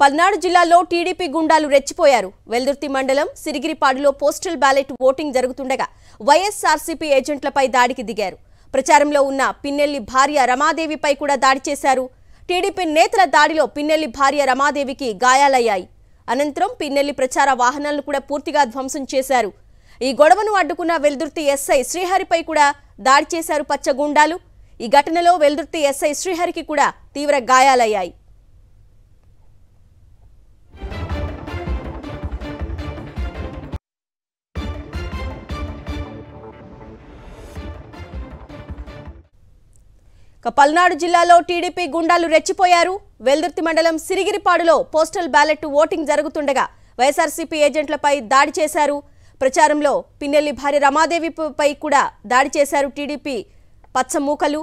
పల్నాడు జిల్లాలో టీడీపీ గుండాలు రెచ్చిపోయారు. వెల్దుర్తి మండలం సిరిగిరిపాడులో పోస్టల్ బ్యాలెట్ ఓటింగ్ జరుగుతుండగా వైఎస్ఆర్సీపీ ఏజెంట్లపై దాడికి దిగారు. ప్రచారంలో ఉన్న పిన్నెల్లి భార్య రమాదేవిపై కూడా దాడి చేశారు. టీడీపీ నేతల దాడిలో పిన్నెల్లి భార్య రమాదేవికి గాయాలయ్యాయి. అనంతరం పిన్నెల్లి ప్రచార వాహనాలను కూడా పూర్తిగా ధ్వంసం చేశారు. ఈ గొడవను అడ్డుకున్న వెల్దుర్తి ఎస్ఐ శ్రీహరిపై కూడా దాడి చేశారు పచ్చ గుండాలు. ఈ ఘటనలో వెల్దుర్తి ఎస్ఐ శ్రీహరికి కూడా తీవ్ర గాయాలయ్యాయి. పల్నాడు జిల్లాలో టీడీపీ గుండాలు రెచ్చిపోయారు. వెల్దుర్తి మండలం సిరిగిరిపాడులో పోస్టల్ బ్యాలెట్ ఓటింగ్ జరుగుతుండగా వైఎస్ఆర్సీపీ ఏజెంట్లపై దాడి చేశారు. ప్రచారంలో పిన్నెల్లి భార్య రమాదేవిపై కూడా దాడి చేశారు టీడీపీ పచ్చ మూకలు.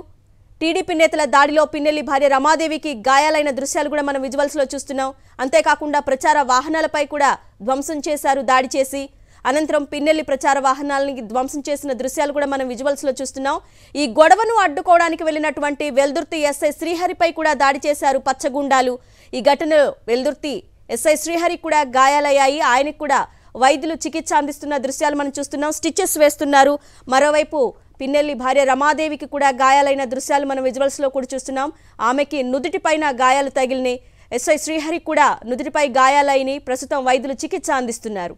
టీడీపీ నేతల దాడిలో పిన్నెల్లి భార్య రమాదేవికి గాయాలైన దృశ్యాలు కూడా మనం విజువల్స్ లో చూస్తున్నాం. అంతేకాకుండా ప్రచార వాహనాలపై కూడా ధ్వంసం చేశారు దాడి చేసి. అనంతరం పిన్నెల్లి ప్రచార వాహనాలని ధ్వంసం చేసిన దృశ్యాలు కూడా మనం విజువల్స్ లో చూస్తున్నాం. ఈ గొడవను అడ్డుకోవడానికి వెళ్లినటువంటి వెల్దుర్తి ఎస్ఐ శ్రీహరిపై కూడా దాడి చేశారు పచ్చగుండాలు. ఈ ఘటనలో వెల్దుర్తి ఎస్ఐ శ్రీహరి కూడా గాయాలయ్యాయి. ఆయనకు కూడా వైద్యులు చికిత్స అందిస్తున్న దృశ్యాలు మనం చూస్తున్నాం. స్టిచెస్ వేస్తున్నారు. మరోవైపు పిన్నెల్లి భార్య రమాదేవికి కూడా గాయాలైన దృశ్యాలు మనం విజువల్స్ లో కూడా చూస్తున్నాం. ఆమెకి నుదుటిపైన గాయాలు తగిలినాయి. ఎస్ఐ శ్రీహరి కూడా నుదుటిపై గాయాలైనాయి. ప్రస్తుతం వైద్యులు చికిత్స అందిస్తున్నారు.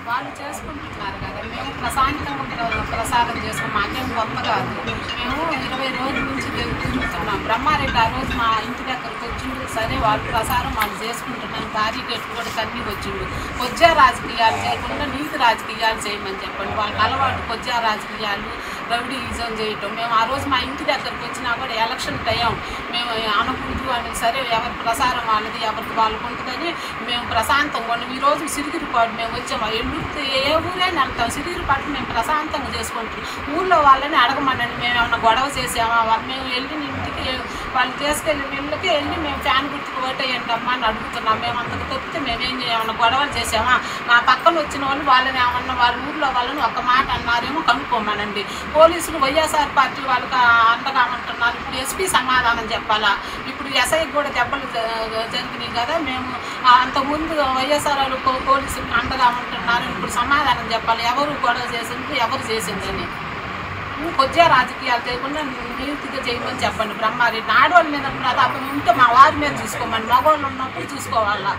వాళ్ళు చేసుకుంటున్నారు కదా, మేము ప్రశాంతంగా ప్రసాదం చేసుకున్నాం. మాకేం కొత్త కాదు. మేము 20 రోజుల నుంచి తిరుగుతున్నాం. బ్రహ్మారెడ్డి ఆ రోజు మా ఇంటి దగ్గరకు వచ్చిండు. సరే వాళ్ళు ప్రసారం వాళ్ళు చేసుకుంటున్నాం. బ్యారికేట్లు కూడా తన్ని వచ్చిండు. కొజ్జా రాజకీయాలు చేయకుండా నీతి రాజకీయాలు చేయమని చెప్పండి. వాళ్ళకి అలవాటు కొజ్జా రాజకీయాలు, రౌడీయిజం చేయటం. మేము ఆ రోజు మా ఇంటి దగ్గరకు వచ్చినా కూడా ఎలక్షన్ టైం మేము అనుకుంటూ అని సరే ఎవరి ప్రసారం వాళ్ళది ఎవరికి వాళ్ళకు ఉంటుందని మేము ప్రశాంతంగా ఉన్నాం. ఈరోజు సిరిగిరిపాటు మేము వచ్చాము. ఎల్లుర్తి ఏ ఊరైనా వెళ్తాం. సిరిగిరిపాటు మేము ప్రశాంతంగా చేసుకుంటాం. ఊళ్ళో వాళ్ళని అడగమనండి. మేము ఏమన్నా గొడవ చేసామా? మేము వెళ్ళిన ఇంటికి వాళ్ళు తీసుకెళ్ళిన ఇళ్ళకి వెళ్ళి మేము ఫ్యాన్ గుర్తుకు ఓటేయండి అమ్మా అని అడుగుతున్నాం. మేము అంతకు తప్పితే మేమేం ఏమన్నా గొడవలు చేసామా? మా పక్కన వచ్చిన వాళ్ళు వాళ్ళని ఏమన్నా వాళ్ళ ఊళ్ళో వాళ్ళని ఒక మాట అన్నారేమో కనుక్కోమనండి. పోలీసులు వైఎస్ఆర్ పార్టీ వాళ్ళకి అండగా ఉంటున్నారు. ఇప్పుడు ఎస్పీ సమాధానం చెప్పాలా? ఇప్పుడు ఎస్ఐకి కూడా దెబ్బలు జరిగినాయి కదా. మేము అంతకుముందు వైఎస్ఆర్ వాళ్ళు పోలీసులు అండగా ఉంటున్నారు. ఇప్పుడు సమాధానం చెప్పాలి. ఎవరు గొడవ చేసింది, ఎవరు చేసిందని. కొద్దిగా రాజకీయాలు చేయకుండా నీతిగా చేయమని చెప్పండి. బ్రహ్మారెడ్డి ఆడవాళ్ళ మీద ప్రతాపం ఉంటే మా వారి మీద చూసుకోమని, మగవాళ్ళు ఉన్నప్పుడు చూసుకోవాలా.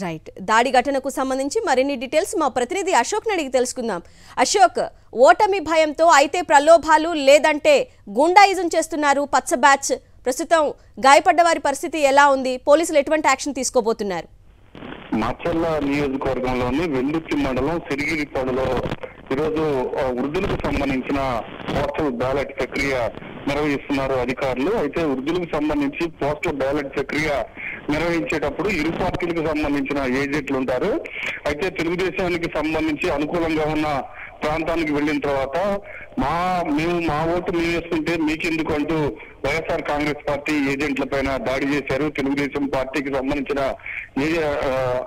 రైట్. దాడి ఘటనకు సంబంధించి మరిన్ని డీటెయిల్స్ మా ప్రతినిధి అశోక్ అడిగి తెలుసుకుందాం. అశోక్, ఓటమి భయంతో అయితే ప్రలోభాలు లేదంటే గుండాయిజం చేస్తున్నారు పచ్చ బ్యాచ్. ప్రస్తుతం గాయపడ్డ వారి పరిస్థితి ఎలా ఉంది? పోలీసులు ఎటువంటి యాక్షన్ తీసుకోబోతున్నారు? మాచర్ల నియోజకవర్గంలోని వెల్దుర్తి మండలం సిరిగిరిపాడులో ఈరోజు వృద్ధులకు సంబంధించిన పోస్టల్ బ్యాలెట్ ప్రక్రియ నిర్వహిస్తున్నారు అధికారులు. అయితే వృద్ధులకు సంబంధించి పోస్టల్ బ్యాలెట్ ప్రక్రియ నిర్వహించేటప్పుడు ఇరు పార్టీలకు సంబంధించిన ఏజెంట్లు ఉంటారు. అయితే తెలుగుదేశానికి సంబంధించి అనుకూలంగా ఉన్న ప్రాంతానికి వెళ్ళిన తర్వాత మేము మా ఓటు మేము వేసుకుంటే మీకెందుకు అంటూ వైఎస్ఆర్ కాంగ్రెస్ పార్టీ ఏజెంట్ల పైన దాడి చేశారు. తెలుగుదేశం పార్టీకి సంబంధించిన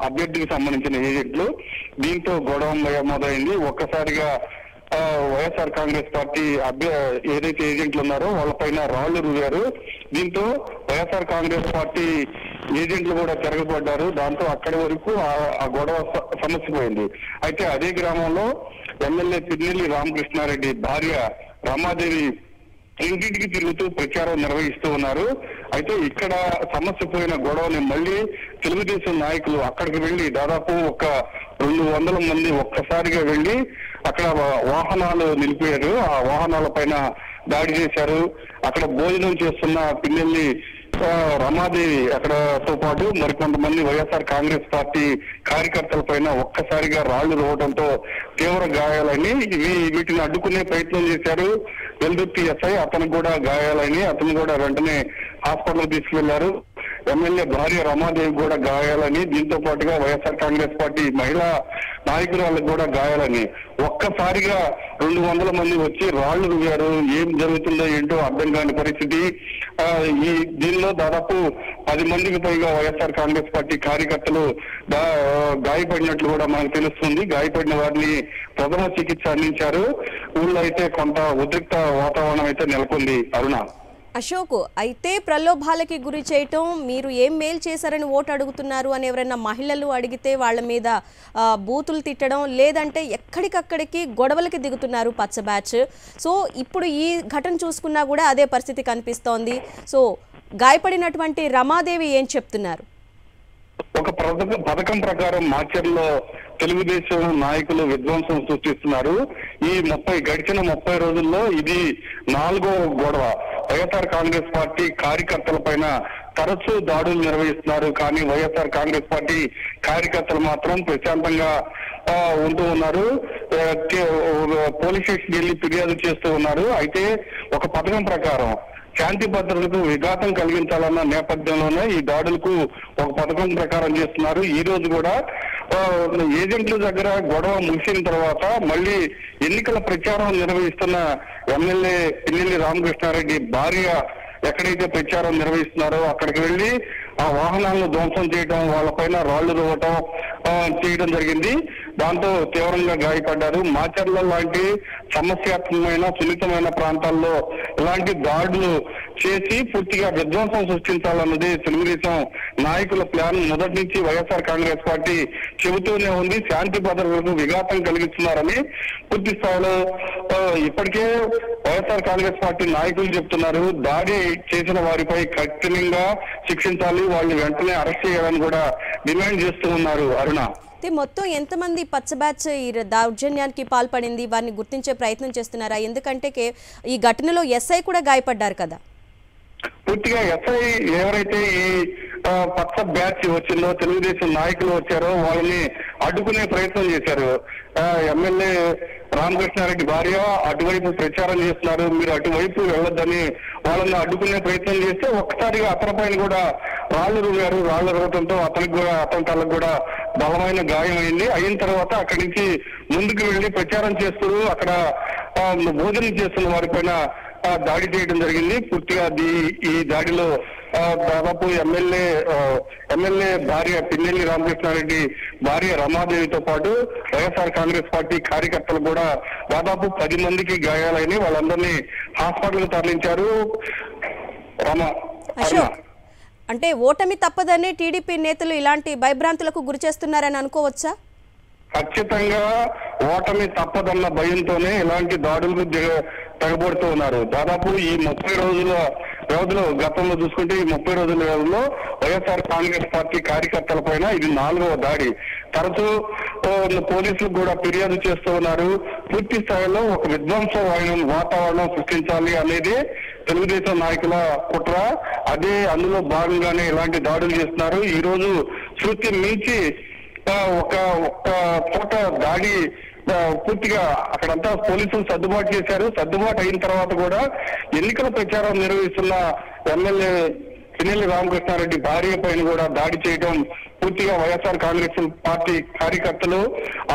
అభ్యర్థికి సంబంధించిన ఏజెంట్లు. దీంతో గొడవ మొదలైంది. ఒక్కసారిగా వైఎస్ఆర్ కాంగ్రెస్ పార్టీ ఏదైతే ఏజెంట్లు ఉన్నారో వాళ్ళపైన రాళ్లు రువ్వారు. దీంతో వైఎస్ఆర్ కాంగ్రెస్ పార్టీ ఏజెంట్లు కూడా తిరగబడ్డారు. దాంతో అక్కడి వరకు ఆ గొడవ సమస్య పోయింది. అయితే అదే గ్రామంలో ఎమ్మెల్యే పిన్నెల్లి రామకృష్ణారెడ్డి భార్య రమాదేవి ఇంటింటికి తిరుగుతూ ప్రచారం నిర్వహిస్తూ ఉన్నారు. అయితే ఇక్కడ సమస్య పోయిన గొడవని మళ్ళీ తెలుగుదేశం నాయకులు అక్కడికి వెళ్లి దాదాపు 200 మంది ఒక్కసారిగా వెళ్లి అక్కడ వాహనాలు నిలిపారు. ఆ వాహనాల పైన దాడి చేశారు. అక్కడ భోజనం చేస్తున్న పిన్నెల్లి రమాదేవి అక్కడతో పాటు మరికొంతమంది వైఎస్ఆర్ కాంగ్రెస్ పార్టీ కార్యకర్తల పైన ఒక్కసారిగా రాళ్లు రోవడంతో తీవ్ర గాయాలని వీటిని అడ్డుకునే ప్రయత్నం చేశారు. వెల్దుర్తి ఎస్ఐ అతను కూడా గాయాలని అతను కూడా వెంటనే హాస్పిటల్ తీసుకువెళ్లారు. ఎమ్మెల్యే భార్య రమాదేవి కూడా గాయాలని, దీంతో పాటుగా వైఎస్ఆర్ కాంగ్రెస్ పార్టీ మహిళా నాయకురాలకు కూడా గాయాలని ఒక్కసారిగా 200 మంది వచ్చి రాళ్లు రువ్వారు. ఏం జరుగుతుందో ఏంటో అర్థం కాని పరిస్థితి. దీనిలో దాదాపు 10 మందికి పైగా వైఎస్ఆర్ కాంగ్రెస్ పార్టీ కార్యకర్తలు గాయపడినట్లు కూడా మనకు తెలుస్తుంది. గాయపడిన వారిని ప్రథమ చికిత్స అందించారు. ఊళ్ళో అయితే కొంత ఉద్రిక్త వాతావరణం అయితే నెలకొంది. అరుణ, అశోక్, అయితే ప్రలోభాలకి గురి చేయటం, మీరు ఏం మేలు చేశారని ఓటు అడుగుతున్నారు అని ఎవరైనా మహిళలు అడిగితే వాళ్ళ మీద బూతులు తిట్టడం, లేదంటే ఎక్కడికక్కడికి గొడవలకి దిగుతున్నారు పచ్చ బ్యాచ్. సో ఇప్పుడు ఈ ఘటన చూసుకున్నా కూడా అదే పరిస్థితి కనిపిస్తోంది. సో గాయపడినటువంటి రమాదేవి ఏం చెప్తున్నారు? ఒక పథకం ప్రకారం మాచర్లో తెలుగుదేశం నాయకులు విధ్వంసం సృష్టిస్తున్నారు. ఈ గడిచిన 30 రోజుల్లో ఇది 4వ గొడవ. వైఎస్ఆర్ కాంగ్రెస్ పార్టీ కార్యకర్తల పైన తరచూ దాడులు నిర్వహిస్తున్నారు. కానీ వైఎస్ఆర్ కాంగ్రెస్ పార్టీ కార్యకర్తలు మాత్రం ప్రశాంతంగా ఉంటూ ఉన్నారు. పోలీస్ స్టేషన్కి వెళ్ళి ఫిర్యాదు చేస్తూ ఉన్నారు. అయితే ఒక పథకం ప్రకారం శాంతి భద్రతలకు విఘాతం కలిగించాలన్న నేపథ్యంలోనే ఈ దాడులకు ఒక పథకం ప్రకారం చేస్తున్నారు. ఈ రోజు కూడా ఏజెంట్ల దగ్గర గొడవ ముగిసిన తర్వాత మళ్ళీ ఎన్నికల ప్రచారం నిర్వహిస్తున్న ఎమ్మెల్యే పిన్నెల్లి రామకృష్ణారెడ్డి భార్య ఎక్కడైతే ప్రచారం నిర్వహిస్తున్నారో అక్కడికి వెళ్లి ఆ వాహనాలను ధ్వంసం చేయడం, వాళ్ళపైన రాళ్లు రువ్వటం చేయడం జరిగింది. దాంతో తీవ్రంగా గాయపడ్డారు. మాచర్ల లాంటి సమస్యాత్మకమైన సున్నితమైన ప్రాంతాల్లో ఇలాంటి దాడులు చేసి పూర్తిగా విధ్వంసం సృష్టించాలన్నది తెలుగుదేశం నాయకుల ప్లాన్. మొదటి నుంచి వైఎస్ఆర్ కాంగ్రెస్ పార్టీ చెబుతూనే ఉంది. శాంతి భద్రతలకు విఘాతం కలిగిస్తున్నారని పూర్తి స్థాయిలో ఇప్పటికే వైఎస్ఆర్ కాంగ్రెస్ పార్టీ నాయకులు చెప్తున్నారు. దాడి చేసిన వారిపై కఠినంగా శిక్షించాలి, వాళ్ళు వెంటనే అరెస్ట్ చేయాలని కూడా డిమాండ్ చేస్తూ ఉన్నారు. అరుణ, మొత్తం ఎంతమంది పచ్చ బ్యాచ్ ఈ దౌర్జన్యానికి పాల్పడింది, వారిని గుర్తించే ప్రయత్నం చేస్తున్నారా? ఎందుకంటే ఈ ఘటనలో ఎస్ఐ కూడా గాయపడ్డారు కదా. పూర్తిగా ఎస్ఐ ఎవరైతే ఈ పచ్చ బ్యాచ్ వచ్చిందో, తెలుగుదేశం నాయకులు వచ్చారో వాళ్ళని అడ్డుకునే ప్రయత్నం చేశారు. ఎమ్మెల్యే రామకృష్ణారెడ్డి భార్య అటువైపు ప్రచారం చేస్తున్నారు, మీరు అటువైపు వెళ్ళొద్దని వాళ్ళని అడ్డుకునే ప్రయత్నం చేస్తే ఒక్కసారిగా అతని పైన కూడా రాళ్లు రువ్వారు. రాళ్లు రువ్వడంతో అతని కళ్ళకు కూడా బలమైన గాయం అయింది. అయిన తర్వాత అక్కడి నుంచి ముందుకు వెళ్లి ప్రచారం చేస్తూ అక్కడ భోజనం చేస్తున్న వారిపైన దాడి చేయడం జరిగింది. పూర్తిగా ఈ దాడిలో దాదాపు ఎమ్మెల్యే భార్య పిన్నెల్లి రామకృష్ణారెడ్డి భార్య రమాదేవితో పాటు వైఎస్ఆర్ కాంగ్రెస్ పార్టీ కార్యకర్తలు కూడా దాదాపు 10 మందికి గాయాలైన వాళ్ళందరినీ హాస్పిటల్ తరలించారు. అంటే ఓటమి తప్పదని టీడీపీ నేతలు ఇలాంటి భయభ్రాంతులకు గురి చేస్తున్నారని అనుకోవచ్చా? ఖచ్చితంగా ఓటమి తప్పదన్న భయంతోనే ఇలాంటి దాడులకు తెగబడుతూ ఉన్నారు. దాదాపు ఈ 30 రోజుల వ్యవధిలో, గతంలో చూసుకుంటే ఈ 30 రోజుల వ్యవధిలో వైఎస్ఆర్ కాంగ్రెస్ పార్టీ కార్యకర్తల పైన ఇది 4వ దాడి. తరచూ పోలీసులు కూడా ఫిర్యాదు చేస్తూ ఉన్నారు. పూర్తి స్థాయిలో ఒక విధ్వంస వాతావరణం సృష్టించాలి అనేది తెలుగుదేశం నాయకుల కుట్ర. అదే అందులో భాగంగానే ఇలాంటి దాడులు చేస్తున్నారు. ఈ రోజు శృతి మించి ఒక చోట దాడి పూర్తిగా అక్కడంతా పోలీసులు సర్దుబాటు చేశారు. సర్దుబాటు అయిన తర్వాత కూడా ఎన్నికల ప్రచారం నిర్వహిస్తున్న ఎమ్మెల్యే పిన్నెల్లి రామకృష్ణారెడ్డి భార్య పైన కూడా దాడి చేయడం పూర్తిగా వైఎస్ఆర్ కాంగ్రెస్ పార్టీ కార్యకర్తలు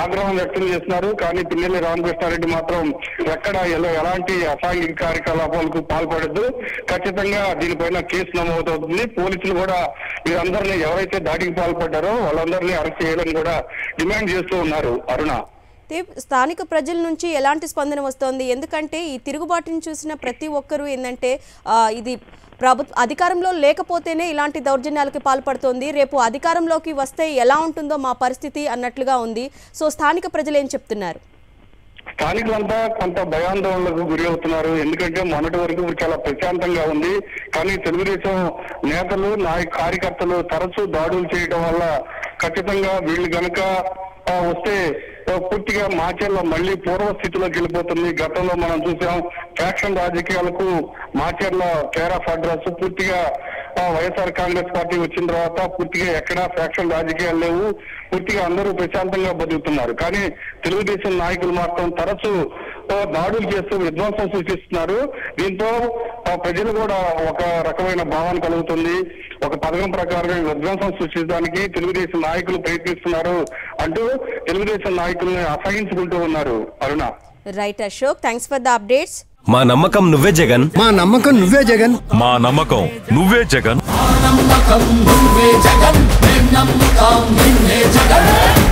ఆగ్రహం వ్యక్తం చేస్తున్నారు. కానీ పిన్నెల్లి రామకృష్ణారెడ్డి మాత్రం ఎక్కడ ఎలాంటి అసాంఘిక కార్యకలాపాలకు పాల్పడద్దు, ఖచ్చితంగా దీనిపైన కేసు నమోదవుతుంది. పోలీసులు కూడా వీరందరినీ ఎవరైతే దాడికి పాల్పడ్డారో వాళ్ళందరినీ అరెస్ట్ చేయాలని కూడా డిమాండ్ చేస్తూ ఉన్నారు. అరుణ, స్థానిక ప్రజల నుంచి ఎలాంటి స్పందన వస్తోంది? ఎందుకంటే ఈ తిరుగుబాటుని చూసిన ప్రతి ఒక్కరూ ఏంటంటే ఇది అధికారంలో లేకపోతేనే ఇలాంటి దౌర్జన్యాలకి పాల్పడుతోంది, రేపు అధికారంలోకి వస్తే ఎలా ఉంటుందో మా పరిస్థితి అన్నట్లుగా ఉంది. సో స్థానిక ప్రజలు ఏం చెప్తున్నారు? స్థానికులంతా కొంత భయాందోళనలకు గురి అవుతున్నారు. ఎందుకంటే మొన్నటి వరకు చాలా ప్రశాంతంగా ఉంది. కానీ తెలుగుదేశం నేతలు కార్యకర్తలు తరచూ దాడులు చేయడం వల్ల ఖచ్చితంగా వీళ్ళు గనక వస్తే పూర్తిగా మాచర్ల మళ్లీ పూర్వస్థితిలోకి వెళ్ళిపోతుంది. గతంలో మనం చూసాం ఫ్యాక్షన్ రాజకీయాలకు మాచర్ల కేర్ ఆఫ్ అడ్రస్. పూర్తిగా వైఎస్ఆర్ కాంగ్రెస్ పార్టీ వచ్చిన తర్వాత పూర్తిగా ఎక్కడా ఫ్యాక్షన్ రాజకీయాలు లేవు, పూర్తిగా అందరూ ప్రశాంతంగా బతుకుతున్నారు. కానీ తెలుగుదేశం నాయకులు మాత్రం తరచూ దాడులు చేస్తూ విధ్వంసం సృష్టిస్తున్నారు. దీంతో ప్రజలు కూడా ఒక రకమైన భావన కలుగుతుంది. ఒక పథకం ప్రకారం విధ్వంసం సృష్టించడానికి తెలుగుదేశం నాయకులు ప్రయత్నిస్తున్నారు అంటూ తెలుగుదేశం నాయకుల్ని అసహించుకుంటూ ఉన్నారు. Aruna, right Ashok, thanks for the updates. మా నమ్మకం నువ్వే జగన్, మా నమ్మకం నువ్వే జగన్, మా నమ్మకం నువ్వే జగన్, నమ్మకం నువ్వే జగన్, నమ్మకం నిన్నే జగన్.